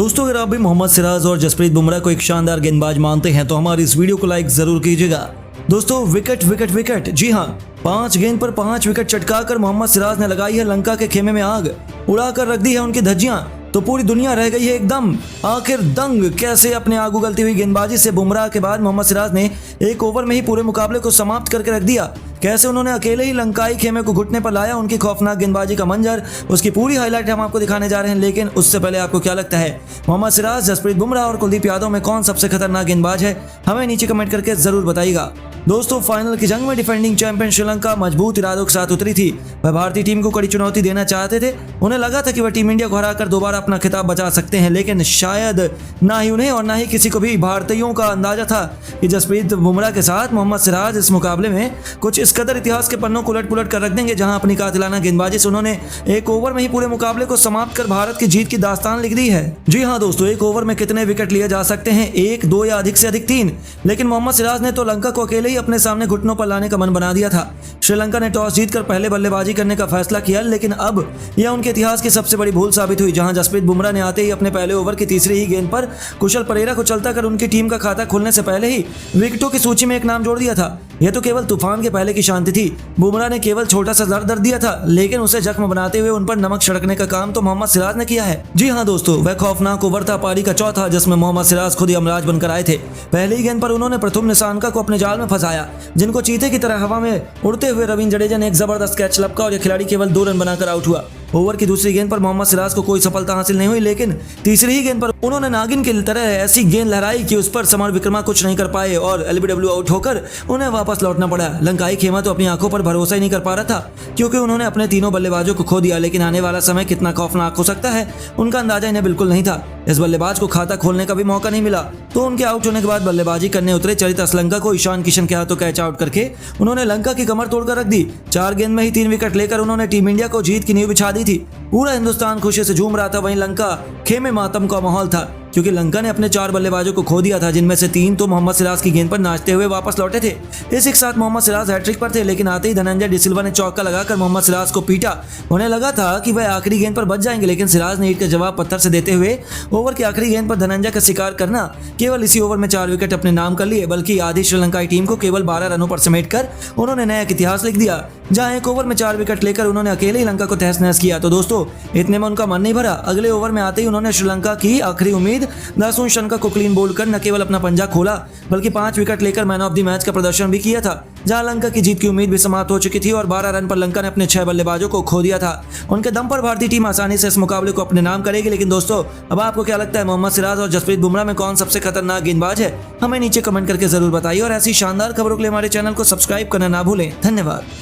दोस्तों अगर आप भी मोहम्मद सिराज और जसप्रीत बुमराह को एक शानदार गेंदबाज मानते हैं तो हमारी इस वीडियो को लाइक जरूर कीजिएगा। दोस्तों विकेट विकेट विकेट, जी हाँ, 5 गेंद पर 5 विकेट चटकाकर मोहम्मद सिराज ने लगाई है लंका के खेमे में आग, उड़ाकर रख दी है उनकी धज्जियां, तो पूरी दुनिया रह गई है एकदम आखिर दंग। कैसे अपने आग उगलती हुई गेंदबाजी से बुमराह के बाद मोहम्मद सिराज ने एक ओवर में ही पूरे मुकाबले को समाप्त करके रख दिया। कैसे उन्होंने अकेले ही लंकाई खेमे को घुटने पर लाया, उनकी खौफनाक गेंदबाजी का मंजर, उसकी पूरी हाईलाइट हम आपको दिखाने जा रहे हैं। लेकिन उससे पहले आपको क्या लगता है, मोहम्मद सिराज, जसप्रीत बुमराह और कुलदीप यादव में कौन सबसे खतरनाक गेंदबाज है? हमें नीचे कमेंट करके जरूर बताइएगा। दोस्तों फाइनल की जंग में डिफेंडिंग चैंपियन श्रीलंका मजबूत इरादों के साथ उतरी थी। वह भारतीय टीम को कड़ी चुनौती देना चाहते थे। उन्हें लगा था कि वह टीम इंडिया को हराकर दोबारा अपना खिताब बचा सकते हैं, लेकिन शायद ना ही उन्हें और ना ही किसी को भी भारतीयों का अंदाजा था कि जसप्रीत बुमराह के साथ मोहम्मद सिराज इस मुकाबले में कुछ इस कदर इतिहास के पन्नों को उलट पुलट कर रख देंगे, जहां अपनी कातिलाना गेंदबाजी से उन्होंने एक ओवर में ही पूरे मुकाबले को समाप्त कर भारत की जीत की दास्तान लिख दी है। जी हाँ दोस्तों, एक ओवर में कितने विकेट लिए जा सकते हैं? 1, 2 या अधिक से अधिक 3। लेकिन मोहम्मद सिराज ने तो लंका को अकेले ही अपने सामने घुटनों पर लाने का मन बना दिया था। श्रीलंका ने टॉस जीतकर पहले बल्लेबाजी करने का फैसला किया, लेकिन अब यह उनके इतिहास की सबसे बड़ी भूल साबित हुई, जहां जसप्रीत बुमराह ने आते ही अपने पहले ओवर की तीसरी ही गेंद पर कुशल परेरा को चलता कर उनकी टीम का खाता खुलने से पहले ही विकेटों की सूची में एक नाम जोड़ दिया था। यह तो केवल तूफान के पहले की शांति थी। बुमराह ने केवल छोटा सा दर्द दिया था, लेकिन उसे जख्म बनाते हुए उन पर नमक छिड़कने का काम तो मोहम्मद सिराज ने किया है। जी हाँ दोस्तों, वह खौफनाक ओवर था पारी का चौथा, जिसमें मोहम्मद सिराज खुद यमराज बनकर आए थे। पहली ही गेंद पर उन्होंने प्रथम निशानका को अपने जाल में फंसाया, जिनको चीते की तरह हवा में उड़ते हुए रविंद्र जडेजा ने एक जबरदस्त कैच लपका और यह खिलाड़ी केवल 2 रन बनाकर आउट हुआ। ओवर की दूसरी गेंद पर मोहम्मद सिराज को कोई सफलता हासिल नहीं हुई, लेकिन तीसरी ही गेंद पर उन्होंने नागिन की तरह ऐसी गेंद लहराई कि उस पर समर विक्रमा कुछ नहीं कर पाए और एलबीडब्ल्यू आउट होकर उन्हें वापस लौटना पड़ा। लंकाई खेमा तो अपनी आंखों पर भरोसा ही नहीं कर पा रहा था, क्योंकि उन्होंने अपने तीनों बल्लेबाजों को खो दिया। लेकिन आने वाला समय कितना खौफनाक हो सकता है, उनका अंदाजा इन्हें बिल्कुल नहीं था। इस बल्लेबाज को खाता खोलने का भी मौका नहीं मिला, तो उनके आउट होने के बाद बल्लेबाजी करने उतरे चरित असलंका को ईशान किशन के हाथों कैच आउट करके उन्होंने लंका की कमर तोड़कर रख दी। 4 गेंद में ही 3 विकेट लेकर उन्होंने टीम इंडिया को जीत की नींव बिछा दी थी। पूरा हिंदुस्तान खुशी से झूम रहा था, वहीं लंका खेमे मातम का माहौल था, क्योंकि लंका ने अपने 4 बल्लेबाजों को खो दिया था, जिनमें से 3 तो मोहम्मद सिराज की गेंद पर नाचते हुए वापस लौटे थे। इसी के साथ मोहम्मद सिराज हैट्रिक पर थे, लेकिन आते ही धनंजय डिसिल्वा ने चौका लगाकर मोहम्मद सिराज को पीटा। उन्हें लगा था कि वह आखिरी गेंद पर बच जाएंगे, लेकिन सिराज ने ईंट का जवाब पत्थर से देते हुए ओवर की आखिरी गेंद पर धनंजय का शिकार करना केवल इसी ओवर में 4 विकेट अपने नाम कर लिए, बल्कि आधी श्रीलंकाई टीम को केवल 12 रनों पर समेटकर उन्होंने नया इतिहास लिख दिया, जहां एक ओवर में 4 विकेट लेकर उन्होंने अकेले ही लंका को तहस नहस किया। तो दोस्तों इतने में उनका मन नहीं भरा, अगले ओवर में आते ही उन्होंने श्रीलंका की आखिरी उम्मीद दासुन शनका को क्लीन बोल्ड कर न केवल अपना पंजा खोला, बल्कि 5 विकेट लेकर मैन ऑफ द मैच का प्रदर्शन भी किया था, जहां लंका की जीत की उम्मीद भी समाप्त हो चुकी थी और 12 रन पर लंका ने अपने 6 बल्लेबाजों को खो दिया था। उनके दम पर भारतीय टीम आसानी से इस मुकाबले को अपने नाम करेगी। लेकिन दोस्तों अब आपको क्या लगता है, मोहम्मद सिराज और जसप्रीत बुमराह में कौन सबसे खतरनाक गेंदबाज है? हमें नीचे कमेंट करके जरूर बताइए और ऐसी शानदार खबरों के लिए हमारे चैनल को सब्सक्राइब करना ना भूलें। धन्यवाद।